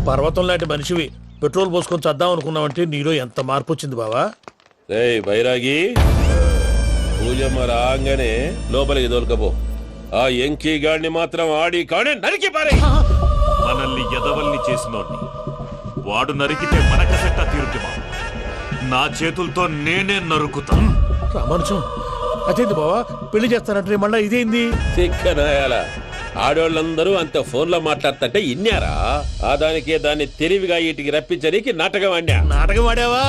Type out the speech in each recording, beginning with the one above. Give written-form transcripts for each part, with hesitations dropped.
పర్వతం లాంటి మనిషివి పెట్రోల్ పోసుకొని చద్దాం అనుకున్నావంటే నీలో ఎంత మార్పు వచ్చింది బావా. రేయ్ బైరాగి, పూజమ్మ రాగానే లోపలికి దొరకపో. ఆ ఎంకీ గాడిని మాత్రం ఆడి కాడే నరికి పారే. మనల్ని ఎదవల్ని చేసినోడ్ని వాడు నరికితే మనకసెట్టా తీరుతుమా? నా చేతులతో నేనే నరుకుతా. రామానుజం అదేంది బావా, పెళ్లి చేస్తానంటే మళ్ళా ఇదేంది? తిక్కనాయాల ఆడోళ్ళందరూ అంత ఫోన్లో మాట్లాడుతుంటే ఇన్నారా? ఆ దానికే దాన్ని తెలివిగా వీటికి రప్పించడానికి నాటకం ఆడా. నాటకం ఆడావా?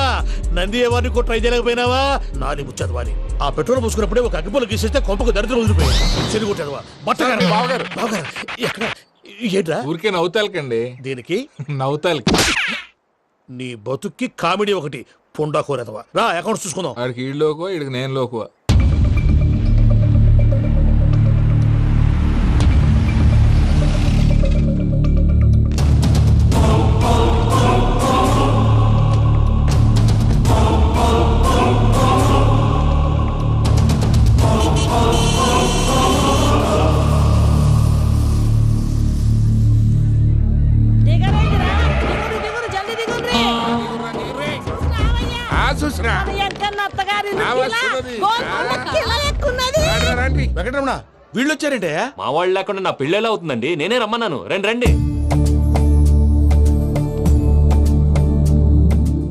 నంది ఎవరిని కూడా ట్రై చేయలేకపోయినావా? నాని ముచ్చదవాని ఆ పెట్రోల్ పోసుకున్నప్పుడే ఒక అగ్గిపొలు గీసేస్తే కొంపకు దరిద్రం వదిలిపోయాయి. చెరుగుంటాడువా బట్టగారు బావగారు బావగారు ఎక్కడ ఏంట్రా? ఊరికే నవ్వుతాలకండి. దీనికి నవ్వుతాలకి నీ బతుక్కి కామెడీ ఒకటి పుండా కోరేదవా. రా అకౌంట్స్ చూసుకుందాం. ఆడికి ఈడు లోకువ, ఈడికి నేను లోకువ. వెంకటరమణ వీళ్ళు వచ్చారంటే మా వాళ్ళు లేకుండా నా పెళ్ళి ఎలా అవుతుందండి? నేనే రమ్మన్నాను. రండి రండి.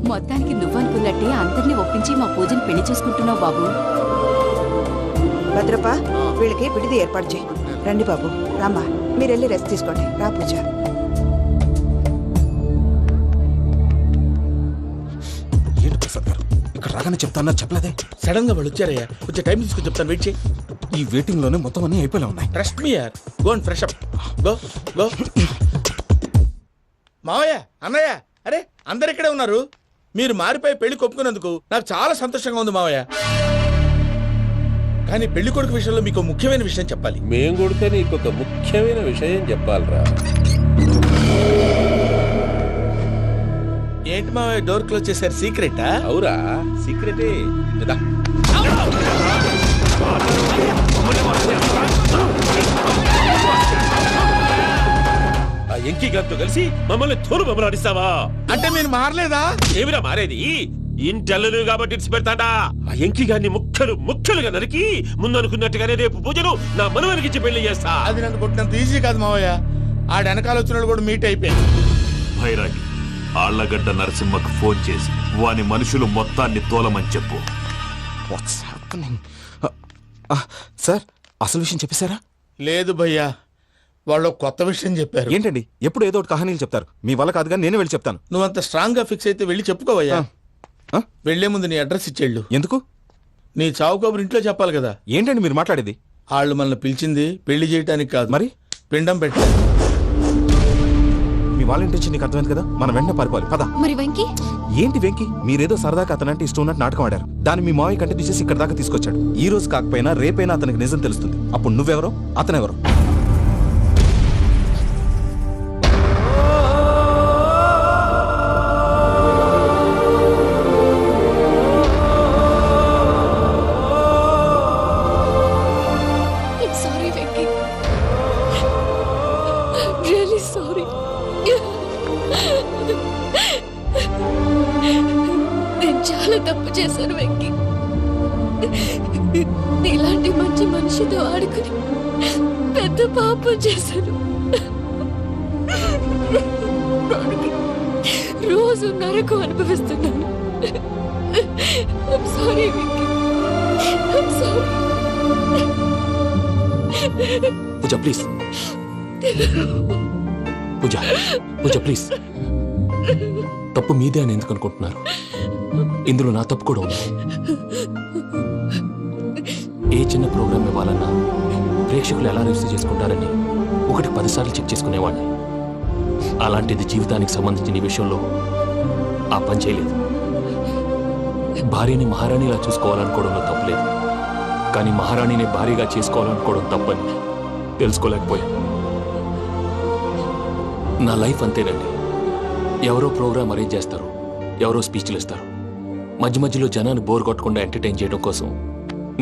మొత్తానికి నువ్వనుకున్నట్టే అందరినీ ఒప్పించి మా పూజని పెళ్లి చేసుకుంటున్నావు బాబు. భద్రప్ప వీళ్ళకి విడిది ఏర్పాటు చేయి. రండి బాబు, రామ్మా మీరు వెళ్ళి రెస్ట్ తీసుకోండి. రా పూజ. ఏంటి ప్రసాద్ గారు ఇక్కడ రాగానే చెప్తాను చెప్పలేదే? సడన్ గా వాళ్ళు వచ్చారయ్యా, కొంచెం టైం తీసుకొని చెప్తాను, వెయిట్ చేయి. ఈ వెయిటింగ్ లోనే మొత్తం అన్ని అయిపోయినా ఉన్నాయి. ట్రస్ట్ మీ యార్, go and fresh up. Go go. మావయ్య, అన్నయ్య, అరే అందరు ఇక్కడే ఉన్నారు. మీరు మారిపోయి పెళ్లి కొప్పుకున్నందుకు నాకు చాలా సంతోషంగా ఉంది మావయ్య. కానీ పెళ్లి కొడుకు విషయంలో మీకు ముఖ్యమైన విషయం చెప్పాలి. మేం కొడితే నీకు ఒక ముఖ్యమైన విషయం చెప్పాలరా. ఏంటి మావయ్య డోర్ క్లోజ్ చేశారు? సీక్రెటా? అవురా, సీక్రెటే. ఆ ఎంకీ గారితో కలిసి మమ్మల్ని తోలు బొమ్మలాడిస్తావా? అంటే మీరు మారలేదా? ఏమిరా మారేది? ఇంటల్లు కాబట్టి ఇడిచి పెడతాడా? ఆ ఎంకీ గారిని ముక్కలుగా నరికి ముందనుకున్నట్టుగానే రేపు పూజలు నా మనవరికిచ్చి పెళ్లి చేస్తా. అది నన్ను కొట్టినంత ఈజీ కాదు మావయ్య. ఆడ వెనకాల వచ్చిన వాళ్ళు కూడా మీట్ అయిపోయారు. భైరాగి, ఆళ్లగడ్డ నరసింహకు ఫోన్ చేసి వాని మనుషులు మొత్తాన్ని తోలమని చెప్పు. సార్ అసలు విషయం చెప్పేశారా? లేదు భయ్యా, వాళ్ళు కొత్త విషయం చెప్పారు. ఏంటండి ఎప్పుడు ఏదో ఒకటి కహానీలు చెప్తారు. మీ వల్ల కాదుగా నేనే వెళ్ళి చెప్తాను. నువ్వంత స్ట్రాంగ్ గా ఫిక్స్ అయితే వెళ్ళి చెప్పుకోవయ్యా. వెళ్లే ముందు నీ అడ్రస్ ఇచ్చేళ్ళు. ఎందుకు? నీ చావు కబురు ఇంట్లో చెప్పాలి కదా. ఏంటండి మీరు మాట్లాడేది? వాళ్ళు మనల్ని పిలిచింది పెళ్లి చేయటానికి కాదు, మరి పిండం పెట్టారు. మీ వాళ్ళ ఇంటి నీకు అర్థమైంది కదా, మనం వెంటనే పారిపోవాలి. పద. మరి వెంకీ? ఏంటి వెంకీ? మీరేదో సరదాగా అతనంటే ఇష్టం ఉన్నట్టు నాటకం ఆడారు. దాన్ని మీ మావయ్య కంటే తీసేసి ఇక్కడ దాకా తీసుకొచ్చాడు. ఈ రోజు కాకపోయినా రేపైనా అతనికి నిజం తెలుస్తుంది. అప్పుడు నువ్వెవరో అతనెవరో. Sorry Venky, really sorry. నేను చాలా తప్పు చేశాను వెంకీ. నీలాంటి మంచి మనిషితో ఆడుకుని పెద్ద పాపం చేశాను. రోజు నరకం అనుభవిస్తున్నాను. Sorry Venky, sorry. Pooja please, Pooja Pooja please. తప్పు మీదే అని ఎందుకు అనుకుంటున్నారు? ఇందులో నా తప్పు కూడా ఉంది. ఏ చిన్న ప్రోగ్రామ్ ఇవ్వాలన్నా ప్రేక్షకులు ఎలా రిసీవ్ చేసుకుంటారని 1-10 సార్లు చెక్ చేసుకునేవాడిని. అలాంటిది జీవితానికి సంబంధించిన ఈ విషయంలో ఆ పని చేయలేదు. భార్యని మహారాణిలా చూసుకోవాలనుకోవడంలో తప్పులేదు, కానీ మహారాణిని భార్యగా చేసుకోవాలనుకోవడం తప్పని తెలుసుకోలేకపోయాను. నా లైఫ్ అంతేనండి. ఎవరో ప్రోగ్రామ్ అరేంజ్ చేస్తారు, ఎవరో స్పీచ్లు ఇస్తారు. మధ్య మధ్యలో జనాన్ని బోర్ కొట్టకుండా ఎంటర్టైన్ చేయడం కోసం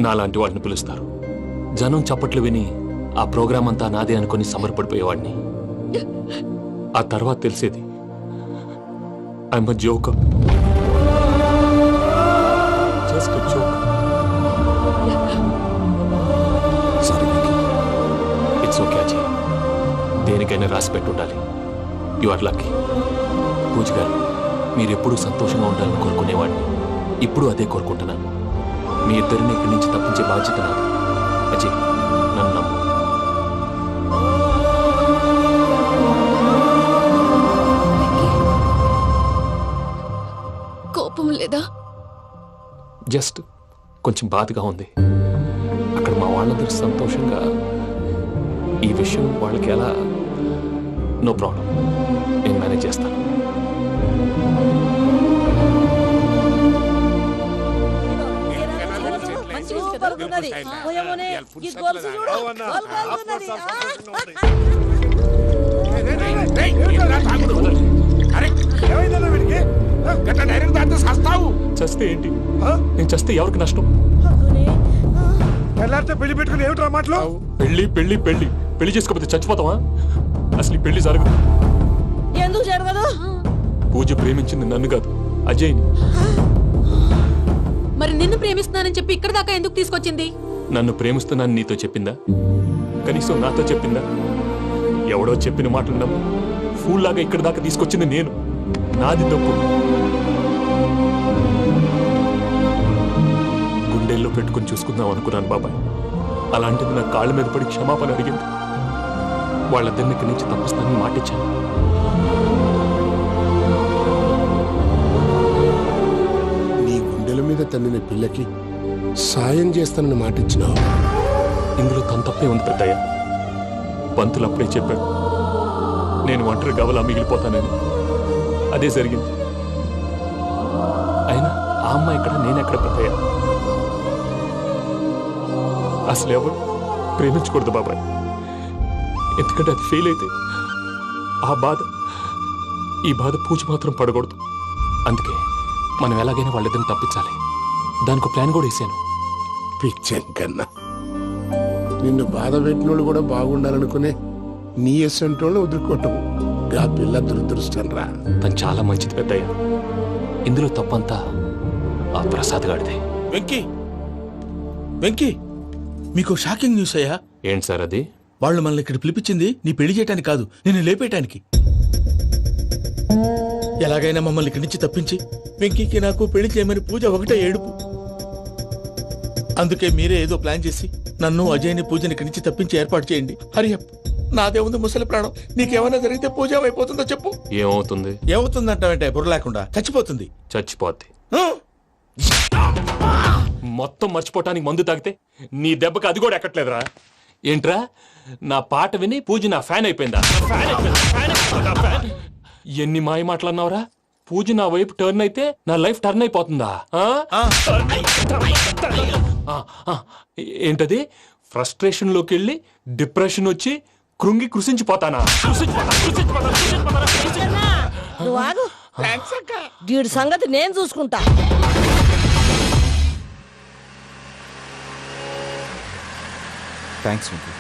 నాలాంటి వాడిని పిలుస్తారు. జనం చప్పట్లు విని ఆ ప్రోగ్రామ్ అంతా నాదే అనుకుని సమర్పడిపోయేవాడిని. ఆ తర్వాత తెలిసేది I'm a joker, just a joker. Sorry it's okay Ajay, దేనికైనా రాసి పెట్టి ఉండాలి. You are lucky. పూజ గారు, మీరు ఎప్పుడూ సంతోషంగా ఉండాలని కోరుకునేవాడిని. ఇప్పుడు అదే కోరుకుంటున్నాను. మీ ఇద్దరిని ఇక్కడి నుంచి తప్పించే బాధ్యత నాది. అజయ్, నన్ను నమ్ము. కోపం లేదా? జస్ట్ కొంచెం బాధగా ఉంది. అక్కడ మా వాళ్ళందరూ సంతోషంగా ఈ విషయం వాళ్ళకి ఎలా. నో ప్రాబ్లం, నేను మేనేజ్ చేస్తాను. చస్తే ఏంటి? నేను చస్తే ఎవరికి నష్టం? పెళ్లి పెట్టుకుని ఏమిట్రా మాటలు? పెళ్లి పెళ్లి పెళ్లి పెళ్లి చేసుకోకపోతే చచ్చిపోతావా? అసలు ఈ పెళ్లి జరగదు. ఎందుకు జరగదు? పూజ ప్రేమించింది నన్ను కాదు, అజయ్ని. మరి నిన్ను ప్రేమిస్తున్నానని చెప్పి ఇక్కడ దాకా ఎందుకు తీసుకొచ్చింది? నన్ను ప్రేమిస్తున్నాను నీతో చెప్పిందా? కనీసం నాతో చెప్పిందా? ఎవడో చెప్పిన మాటలు నమ్ము ఫూల్ లాగా ఇక్కడ దాకా తీసుకొచ్చింది నేను. నాది తప్పు. గుండెల్లో పెట్టుకుని చూసుకుందాం అనుకున్నాను బాబాయ్. అలాంటిది నా కాళ్ళ మీద పడి క్షమాపణ అడిగింది. వాళ్ళిద్దరిని ఇక్కడి నుంచి తప్పిస్తానని మాటిచ్చాను. నీ గుండెల మీద తన్నిన పిల్లకి సాయం చేస్తానని మాటిచ్చినావు. ఇందులో తన తప్పే ఉంది పెద్దయ్య. పంతులు అప్పుడే చెప్పాడు నేను ఒంటరి గవలా మిగిలిపోతానని. అదే జరిగింది. అయినా ఆ అమ్మాయి ఇక్కడ, నేనెక్కడ పెద్దయ్య? అసలు ఎవరు ప్రేమించకూడదు బాబాయ్. ఎందుకంటే అది ఫెయిల్ అయితే ఆ బాధ, ఈ బాధ పూజ మాత్రం పడకూడదు. అందుకే మనం ఎలాగైనా వాళ్ళిద్దరిని తప్పించాలి. దానికి ప్లాన్ కూడా వేసాను. పిచ్చం కన్నా నిన్ను బాధ పెట్టినోళ్ళు కూడా బాగుండాలనుకునే నీ ఎస్సంటోళ్ళు వదులుకోవటం ఆ పిల్ల దురదృష్టం రా. తను చాలా మంచిది పెద్దయ్య. ఇందులో తప్పంతా ఆ ప్రసాద్ గాడిదే. వెంకీ, వెంకీ, మీకు షాకింగ్ న్యూస్ అయ్యా. ఏంటి సార్ అది? వాళ్ళు మనల్ని ఇక్కడ పిలిపించింది నీ పెళ్లి చేయటానికి కాదు, నేను లేపేయటానికి. ఎలాగైనా మమ్మల్ని ఇక్కడి నుంచి తప్పించి వెంకీకి నాకు పెళ్లి చేయమని పూజ ఒకటే ఏడుపు. అందుకే మీరే ఏదో ప్లాన్ చేసి నన్ను అజయ్ని పూజని ఇక్కడి నుంచి తప్పించి ఏర్పాటు చేయండి. హరియప్, నాదే ఉంది ముసలి ప్రాణం. నీకేమైనా జరిగితే పూజ అయిపోతుందో చెప్పు. ఏమవుతుంది? ఏమవుతుందంటావంటే బుర్ర లేకుండా చచ్చిపోతుంది. చచ్చిపోద్ది. ఆ? మొత్తం మర్చిపోవటానికి మందు తాగితే నీ దెబ్బకి అది కూడా ఎక్కట్లేదురా. ఏంట్రా, నా పాట విని పూజ నా ఫ్యాన్ అయిపోయిందా? ఎన్ని మాయ మాటలన్నావురా? పూజ నా వైపు టర్న్ అయితే నా లైఫ్ టర్న్ అయిపోతుందా? ఏంటది? ఫ్రస్ట్రేషన్ లోకి వెళ్ళి డిప్రెషన్ వచ్చి కృంగి కృషించిపోతానా? వీడి సంగతి నేను చూసుకుంటా. Thanks Venky,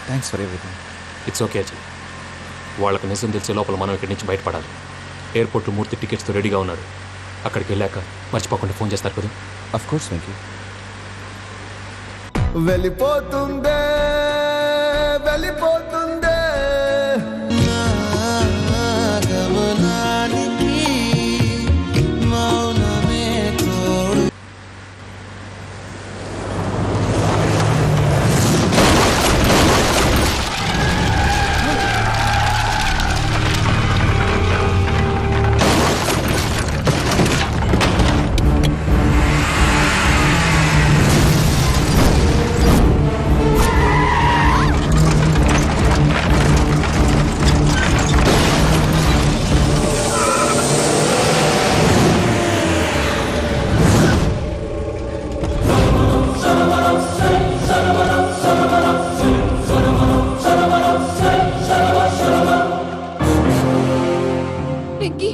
thanks for everything. It's okay Ajay. వాళ్ళకి నిజం తెలిసే లోపల మనం ఇక్కడి నుంచి బయటపడాలి. ఎయిర్పోర్ట్లో మూర్తి టికెట్స్తో రెడీగా ఉన్నాడు. అక్కడికి వెళ్ళాక మర్చిపోకుండా ఫోన్ చేస్తారు కదా. Of course Venky. వెళ్ళిపోతుందే వెళ్ళిపోతుందే గమనానికి మౌనమే తోడు.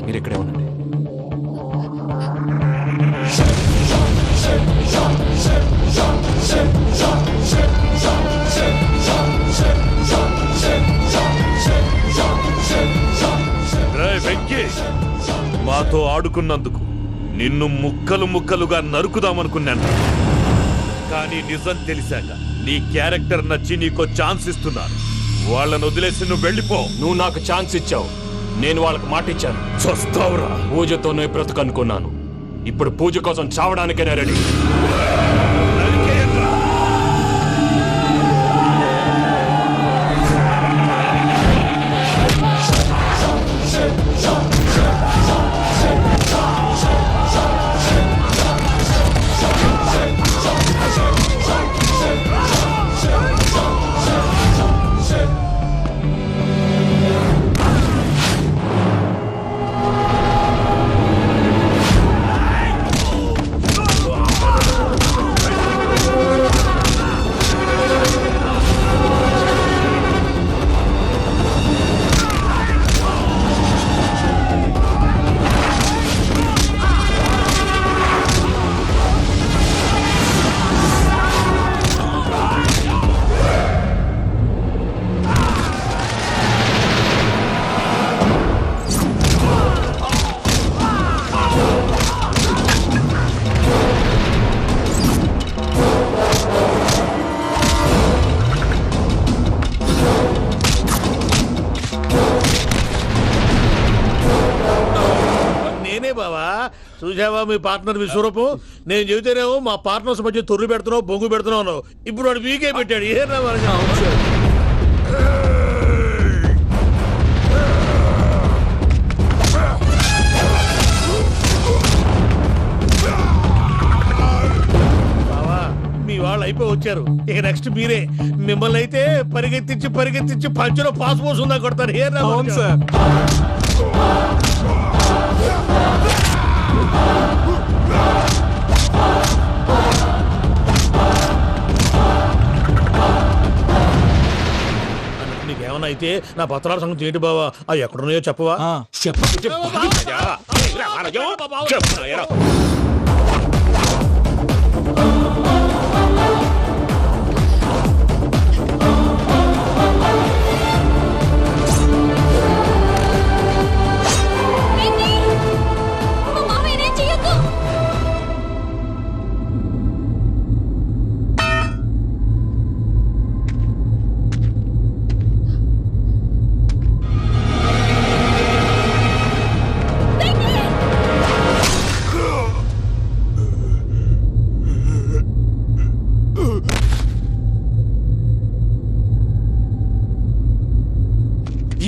మీరు ఇక్కడే ఉండండి. రేయ్ వెంకీ, మాతో ఆడుకున్నందుకు నిన్ను ముక్కలు ముక్కలుగా నరుకుదామనుకున్నాను. కానీ నిజం తెలిసాక నీ క్యారెక్టర్ నచ్చి నీకో ఛాన్స్ ఇస్తున్నాను. వాళ్ళను వదిలేసి నువ్వు వెళ్ళిపో. నువ్వు నాకు ఛాన్స్ ఇచ్చావు, నేను వాళ్ళకి మాట ఇచ్చాను. చస్తావురా. పూజతోనే బ్రతుకనుకున్నాను, ఇప్పుడు పూజ కోసం చావడానికైనా రెడీ. చూసావా మీ పార్ట్నర్ విశ్వరూపం? నేను చెబితేనేమో మా పార్ట్నర్స్ మధ్య తొర్రు పెడుతున్నావు, బొంగు పెడుతున్నావు అన్నావు. ఇప్పుడు వాడు వీకే పెట్టాడు. ఏనా బావా, మీ వాళ్ళు అయిపోయి వచ్చారు. ఇక నెక్స్ట్ మీరే. మిమ్మల్ని అయితే పరిగెత్తించి పరిగెత్తించి పంచులో పాస్ పోసుందా కొడతారు. ఏనా సార్? నీకేమన్నా అయితే నా పత్రాల సంగతి ఏంటి బావా? అవి ఎక్కడున్నాయో చెప్పవా?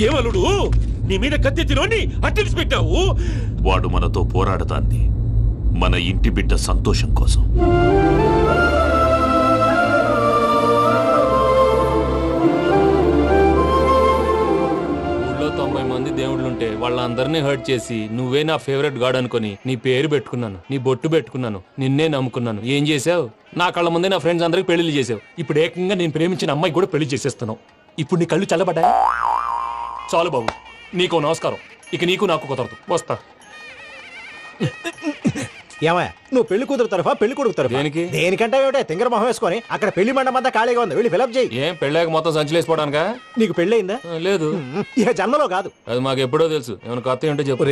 ఏమలుడు, నీ మీద కత్తెత్తిలోని అట్టెలిసి పెట్టావు. వాడు మనతో పోరాడతాంది మన ఇంటి బిడ్డ సంతోషం కోసం. ఊళ్ళో 90 మంది దేవుళ్ళుంటే వాళ్ళందరినీ హర్ట్ చేసి నువ్వే నా ఫేవరెట్ గాడ్ అనుకుని నీ పేరు పెట్టుకున్నాను, నీ బొట్టు పెట్టుకున్నాను, నిన్నే నమ్ముకున్నాను. ఏం చేసావు? నా కళ్ళ ముందే నా ఫ్రెండ్స్ అందరికి పెళ్లి చేసావు. ఇప్పుడు ఏకంగా నేను ప్రేమించిన అమ్మాయి కూడా పెళ్లి చేసేస్తున్నావు. ఇప్పుడు నీ కళ్ళు చల్లబడ్డాయి. చాలు బాబు, నీకు నమస్కారం. ఇక నీకు నాకు కుదరదు. వస్తా. ఏమయ్య, నువ్వు పెళ్లి కూతురు తరఫా పెళ్లి కొడుకు తరఫా? దేనికి? దేనికంటే ఏమిటే తింగర మొహం వేసుకొని అక్కడ పెళ్లి మండపం అంతా ఖాళీగా ఉంది, వెళ్ళి ఫిలప్ చేయి. ఏం పెళ్ళాక మొత్తం సంచలేసిపోవడానికా? నీకు పెళ్ళయిందా? లేదు. ఇక జన్మలో కాదు. అది మాకు ఎప్పుడో తెలుసు. ఏమైనా కొత్త ఏంటో చెప్పు.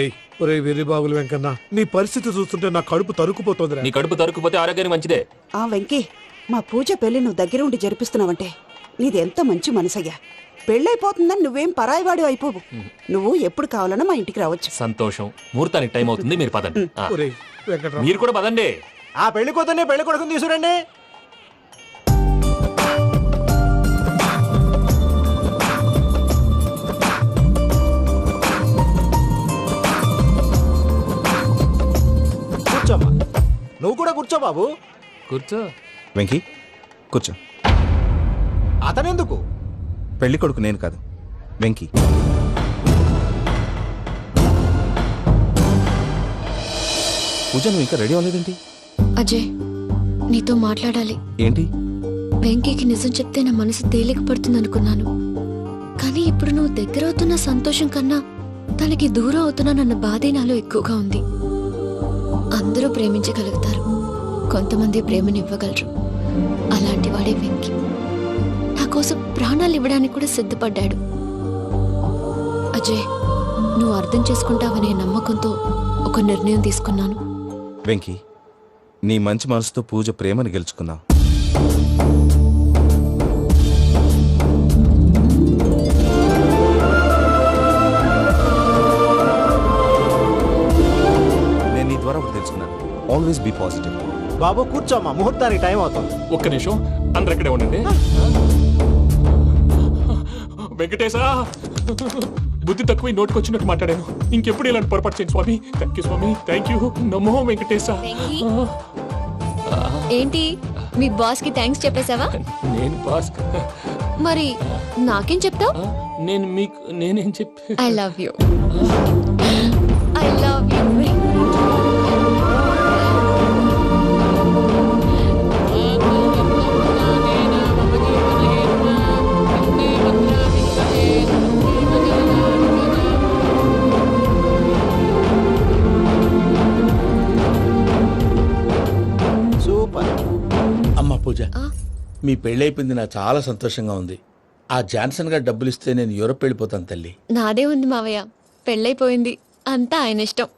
వెర్రి బాగులు వెంకన్న, నీ పరిస్థితి చూస్తుంటే నా కడుపు తరుక్కుపోతుంది. నీ కడుపు తరుక్కుపోతే ఆరోగ్యానికి మంచిదే. ఆ వెంకీ, మా పూజ పెళ్లి నువ్వు దగ్గర ఉండి జరిపిస్తున్నావంటే నీది ఎంత మంచి మనసయ్యా. పెళ్ళైపోతుందని నువ్వేం పరాయివాడు అయిపోవు. నువ్వు ఎప్పుడు కావాలన్నా మా ఇంటికి రావచ్చు. సంతోషం. ముహూర్తానికి టైం అవుతుంది, మీరు పదండి. మీరు కూడా పదండి. ఆ పెళ్లి కూతుర్ని పెళ్లి కొడుకుని తీసుకురండి. కూర్చోమ్మా. నువ్వు కూడా కూర్చో బాబు. కూర్చో. వెంకీ కూర్చో. అతనెందుకు? పెళ్లి కొడుకు నేను కాదు, వెంకీ. పూజ, నువ్వు ఇంకా రెడీ అవ్వలేదేంటి? అజయ్, నీతో మాట్లాడాలి. ఏంటి? వెంకీకి నిజం చెప్తే నా మనసు తేలిక పడుతుంది అనుకున్నాను. కానీ ఇప్పుడు నువ్వు దగ్గరవుతున్న సంతోషం కన్నా తనకి దూరం అవుతున్నానన్న బాధే నాలో ఎక్కువగా ఉంది. అందరూ ప్రేమించగలుగుతారు, కొంతమంది ప్రేమనివ్వగలరు. అలాంటి వాడే వెంకీ. నా కోసం ప్రాణాలు ఇవ్వడానికి కూడా సిద్ధపడ్డాడు. అజయ్, నువ్వు అర్థం చేసుకుంటావనే నమ్మకంతో ఒక నిర్ణయం తీసుకున్నాను. వెంకీ, నీ మంచి మనసుతో పూజ ప్రేమను గెలుచుకున్నావు. నేను నీ ద్వారా ఒకటి తెలుసుకున్నాను. Always be positive. బాబు కూర్చోమ్మా, ముహూర్తానికి టైం అవుతుంది. ఒక్క నిమిషం అందరు ఎక్కడే ఉండండి. వెంకటేశా, బుద్ధి తక్కువ నోటికి వచ్చినట్టు మాట్లాడాను. ఇంకెప్పుడు ఇలాంటి పొరపాటు చేయండి స్వామి. థ్యాంక్ యూ స్వామి, థ్యాంక్ యూ. నమో వెంకటేశా. ఏంటి మీ బాస్ కి థ్యాంక్స్ చెప్పేశావా? నేను బాస్ మరి నాకేం చెప్తావు? నేనేం చెప్పి I love you. I love you. Super. అమ్మ పూజ, మీ పెళ్ళైపోయింది నాకు చాలా సంతోషంగా ఉంది. ఆ జాన్సన్ గారు డబ్బులు ఇస్తే నేను యూరోప్ వెళ్ళిపోతాను తల్లి. నాదే ఉంది మావయ్య, పెళ్ళైపోయింది, అంతా ఆయన ఇష్టం.